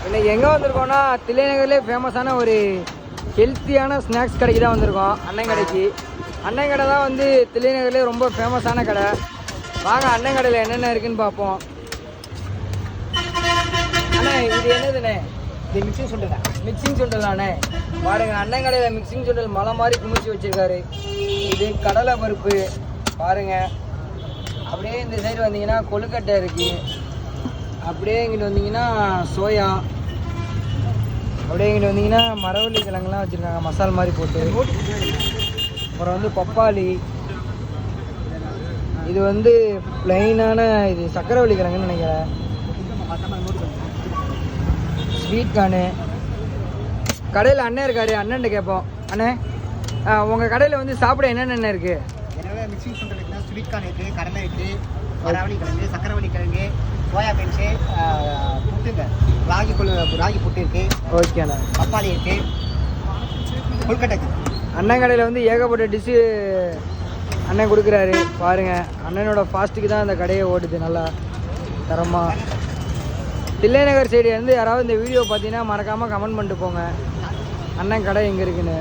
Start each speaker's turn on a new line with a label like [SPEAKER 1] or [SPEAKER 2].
[SPEAKER 1] இன்னைக்கு எங்கே வந்திருக்கோம்னா தில்லைநகர்லேயே ஃபேமஸான ஒரு ஹெல்த்தியான ஸ்நாக்ஸ் கடைக்கு தான் வந்திருக்கோம். அண்ணன் கடைக்கு. அண்ணன் கடை தான் வந்து தில்லைநகர்லேயே ரொம்ப ஃபேமஸான கடை. வாங்க அண்ணன் கடையில் என்னென்ன இருக்குன்னு பார்ப்போம். அண்ணே இது என்னதுண்ணே?
[SPEAKER 2] இது மிக்சிங் சுண்டல்.
[SPEAKER 1] மிக்சிங் சுண்டலாண்ணே. பாருங்க அண்ணன் கடையில் மிக்சிங் சுண்டல் மலை மாதிரி குமிச்சு வச்சிருக்காரு. இது கடலை பருப்பு பாருங்க. அப்படியே இந்த சைடு வந்தீங்கன்னா கொழுக்கட்டை இருக்கு. அப்படியே இங்கிட்டு வந்தீங்கன்னா சோயா. அப்படியே இங்கிட்டு வந்தீங்கன்னா மரவள்ளி கிழங்குலாம் வச்சுருக்காங்க மசால் மாதிரி போட்டு. அப்புறம் வந்து பப்பாளி. இது வந்து பிளைனான இது சக்கரவள்ளி கிழங்குன்னு நினைக்கிறேன். ஸ்வீட் கார்னு. கடையில் அண்ணன் இருக்காரு. அண்ணன்ட்ட கேட்போம். அண்ணே உங்கள் கடையில் வந்து சாப்பிட என்னென்ன இருக்குது?
[SPEAKER 2] எனவே மிக்சிங் சுண்டல் இருக்குன்னா ஸ்வீட் கார்ன் இருக்குது, கடலை இருக்குது, மரவள்ளி கிழங்கு, சக்கரவள்ளி கிழங்கு, சோயா பீன்ஸு, புட்டுங்க, ராகி புட்டு இருக்குது.
[SPEAKER 1] ஓகேண்ணா.
[SPEAKER 2] பப்பாளி இருக்குது, கொழுக்கட்டை.
[SPEAKER 1] அண்ணன் கடையில் வந்து ஏகப்பட்ட டிஷ்ஷு அண்ணன் கொடுக்குறாரு பாருங்கள். அண்ணனோட ஃபாஸ்ட்டுக்கு தான் அந்த கடையை ஓடுது நல்லா தரமாக. தில்லைநகர் சைடு வந்து யாராவது இந்த வீடியோ பார்த்தீங்கன்னா மறக்காமல் கமெண்ட் பண்ணிட்டு போங்க அண்ணன் கடை எங்கே இருக்குன்னு.